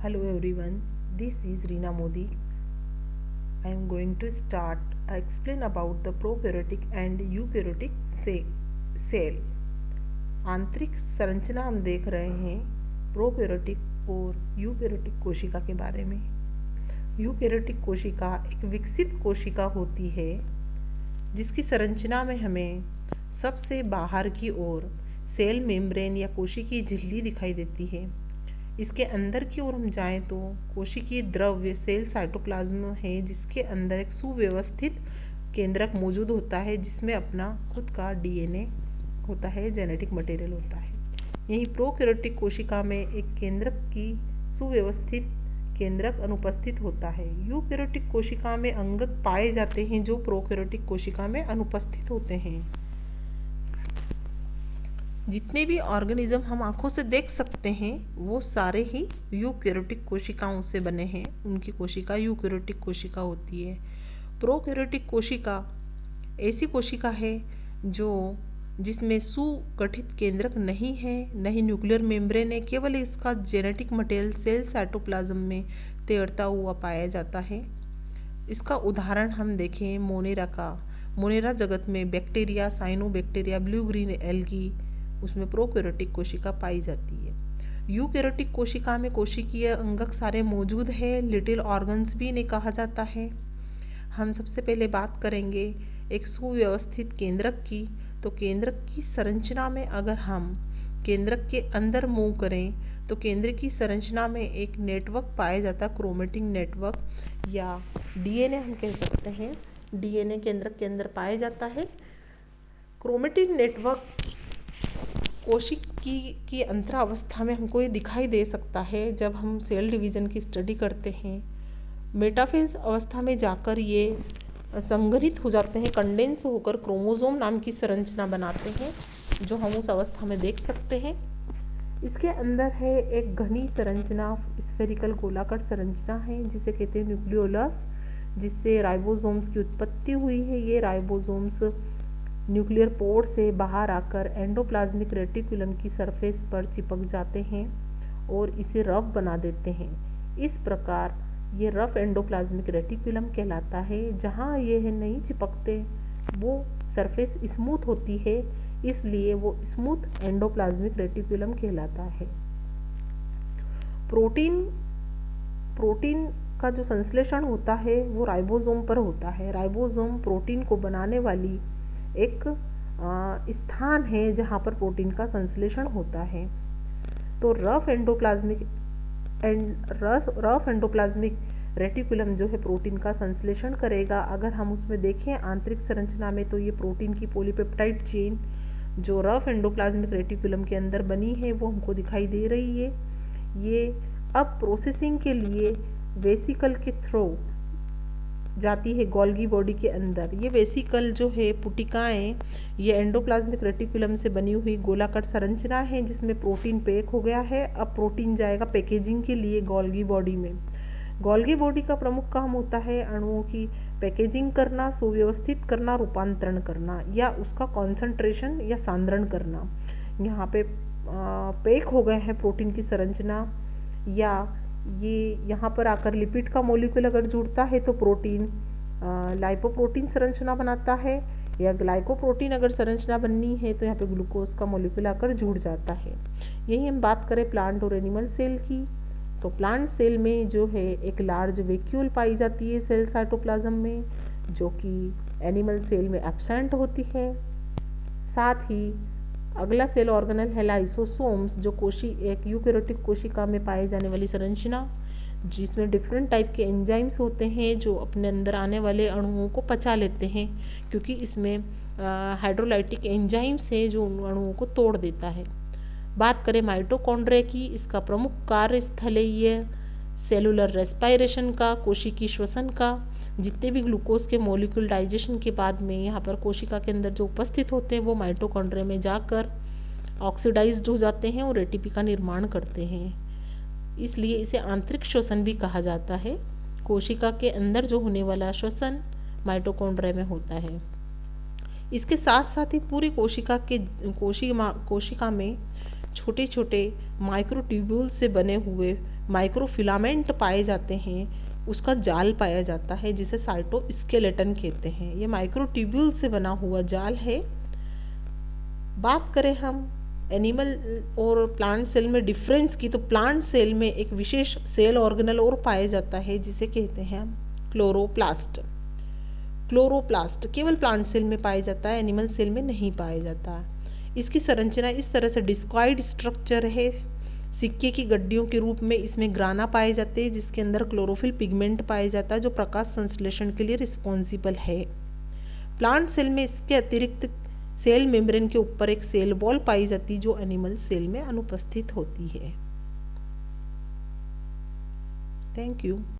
Hello everyone, this is Reena Modi. I am going to start explain about the prokaryotic and eukaryotic cell. आंतरिक संरचना हम देख रहे हैं प्रोकैरियोटिक और यूकैरियोटिक कोशिका के बारे में। यूकैरियोटिक कोशिका एक विकसित कोशिका होती है जिसकी संरचना में हमें सबसे बाहर की ओर सेल मेम्ब्रेन या कोशिकीय झिल्ली दिखाई देती है। इसके अंदर की ओर हम जाएं तो कोशिकीय द्रव्य सेल साइटोप्लाज्म है जिसके अंदर एक सुव्यवस्थित केंद्रक मौजूद होता है जिसमें अपना खुद का डीएनए होता है, जेनेटिक मटेरियल होता है। यही प्रोकैरियोटिक कोशिका में एक केंद्रक की सुव्यवस्थित केंद्रक अनुपस्थित होता है। यूकैरियोटिक कोशिका में अंगक पाए जाते हैं जो प्रोकैरियोटिक कोशिका में अनुपस्थित होते हैं। जितने भी ऑर्गेनिज्म हम आँखों से देख सकते हैं वो सारे ही यूकैरियोटिक कोशिकाओं से बने हैं। उनकी कोशिका यूकैरियोटिक कोशिका होती है। प्रोकैरियोटिक कोशिका ऐसी कोशिका है जिसमें सुगठित केंद्रक नहीं है, न ही न्यूक्लियर मेम्ब्रेन है, केवल इसका जेनेटिक मटेरियल सेल साइटोप्लाज्म में तैरता हुआ पाया जाता है। इसका उदाहरण हम देखें मोनेरा का। मोनेरा जगत में bacteria, cyanobacteria, blue green algae, उसमें प्रोकैरियोटिक कोशिका पाई जाती है। यूकैरियोटिक कोशिका में कोशिकीय अंगक सारे मौजूद है, लिटिल ऑर्गन्स भी इन्हें कहा जाता है। हम सबसे पहले बात करेंगे एक सुव्यवस्थित केंद्रक की। तो केंद्रक की संरचना में अगर हम केंद्रक के अंदर मूव करें तो केंद्र की संरचना में एक नेटवर्क पाया जाता है, क्रोमेटिन नेटवर्क या डीएनए हम कह सकते हैं। डीएनए केंद्रक के अंदर पाया जाता है। क्रोमेटिन नेटवर्क कोशिकी की अंतरावस्था में हमको ये दिखाई दे सकता है जब हम सेल डिवीज़न की स्टडी करते हैं। मेटाफेज अवस्था में जाकर ये संघनित हो जाते हैं, कंडेंस होकर क्रोमोसोम नाम की संरचना बनाते हैं जो हम उस अवस्था में देख सकते हैं। इसके अंदर है एक घनी संरचना, स्फेरिकल गोलाकार संरचना है जिसे कहते हैं न्यूक्लियोलस, जिससे राइबोसोम्स की उत्पत्ति हुई है। ये राइबोसोम्स न्यूक्लियर पोर से बाहर आकर एंडोप्लाज्मिक रेटिकुलम की सरफेस पर चिपक जाते हैं और इसे रफ बना देते हैं। इस प्रकार ये रफ एंडोप्लाज्मिक रेटिकुलम कहलाता है। जहाँ ये नहीं चिपकते वो सरफेस स्मूथ होती है, इसलिए वो स्मूथ एंडोप्लाज्मिक रेटिकुलम कहलाता है। प्रोटीन का जो संश्लेषण होता है वो राइबोसोम पर होता है। राइबोसोम प्रोटीन को बनाने वाली एक स्थान है जहाँ पर प्रोटीन का संश्लेषण होता है। तो रफ एंडोप्लाज्मिक रेटिकुलम जो है प्रोटीन का संश्लेषण करेगा। अगर हम उसमें देखें आंतरिक संरचना में तो ये प्रोटीन की पॉलीपेप्टाइड चेन जो रफ एंडोप्लाज्मिक रेटिकुलम के अंदर बनी है वो हमको दिखाई दे रही है। ये अब प्रोसेसिंग के लिए वेसिकल के थ्रू जाती है गोल्गी बॉडी के अंदर। ये वेसिकल जो है पुटिकाएँ, ये एंडोप्लाज्मिक रेटिकुलम से बनी हुई गोलाकार संरचना है जिसमें प्रोटीन पैक हो गया है। अब प्रोटीन जाएगा पैकेजिंग के लिए गोल्गी बॉडी में। गोल्गी बॉडी का प्रमुख काम होता है अणुओं की पैकेजिंग करना, सुव्यवस्थित करना, रूपांतरण करना या उसका कॉन्सेंट्रेशन या सांद्रण करना। यहाँ पे पैक हो गए हैं प्रोटीन की संरचना, या ये यहाँ पर आकर लिपिड का मॉलिक्यूल अगर जुड़ता है तो प्रोटीन लाइपोप्रोटीन संरचना बनाता है, या ग्लाइकोप्रोटीन अगर संरचना बननी है तो यहाँ पे ग्लूकोज का मॉलिक्यूल आकर जुड़ जाता है। यही हम बात करें प्लांट और एनिमल सेल की, तो प्लांट सेल में जो है एक लार्ज वैक्यूल पाई जाती है सेल साइटोप्लाज्म में, जो कि एनिमल सेल में एब्सेंट होती है। साथ ही अगला सेल ऑर्गेनल है लाइसोसोम्स, जो एक यूकैरियोटिक कोशिका में पाए जाने वाली संरचना, जिसमें डिफरेंट टाइप के एंजाइम्स होते हैं जो अपने अंदर आने वाले अणुओं को पचा लेते हैं, क्योंकि इसमें हाइड्रोलाइटिक एंजाइम्स है जो उन अणुओं को तोड़ देता है। बात करें माइटोकॉन्ड्रिया की, इसका प्रमुख कार्यस्थल है ये सेलुलर रेस्पायरेशन का, कोशिकीय श्वसन का। जितने भी ग्लूकोज के मॉलिक्यूल डाइजेशन के बाद में यहाँ पर कोशिका के अंदर जो उपस्थित होते हैं वो माइटोकॉन्ड्रिया में जाकर ऑक्सीडाइज्ड हो जाते हैं और एटीपी का निर्माण करते हैं। इसलिए इसे आंतरिक श्वसन भी कहा जाता है। कोशिका के अंदर जो होने वाला श्वसन माइटोकॉन्ड्रिया में होता है। इसके साथ साथ ही पूरी कोशिका में छोटे छोटे माइक्रोट्यूब्यूल से बने हुए माइक्रोफिलामेंट पाए जाते हैं, उसका जाल पाया जाता है जिसे साइटोस्केलेटन कहते हैं। ये माइक्रोट्यूब्यूल से बना हुआ जाल है। बात करें हम एनिमल और प्लांट सेल में डिफरेंस की, तो प्लांट सेल में एक विशेष सेल ऑर्गेनल और पाया जाता है जिसे कहते हैं हम क्लोरोप्लास्ट। क्लोरोप्लास्ट केवल प्लांट सेल में पाया जाता है, एनिमल सेल में नहीं पाया जाता। इसकी संरचना इस तरह से डिस्कॉइड स्ट्रक्चर है, सिक्के की गड्डियों के रूप में इसमें ग्राना पाए जाते हैं जिसके अंदर क्लोरोफिल पिगमेंट पाया जाता है जो प्रकाश संश्लेषण के लिए रिस्पॉन्सिबल है। प्लांट सेल में इसके अतिरिक्त सेल मेम्ब्रेन के ऊपर एक सेल वॉल पाई जाती है जो एनिमल सेल में अनुपस्थित होती है। Thank you.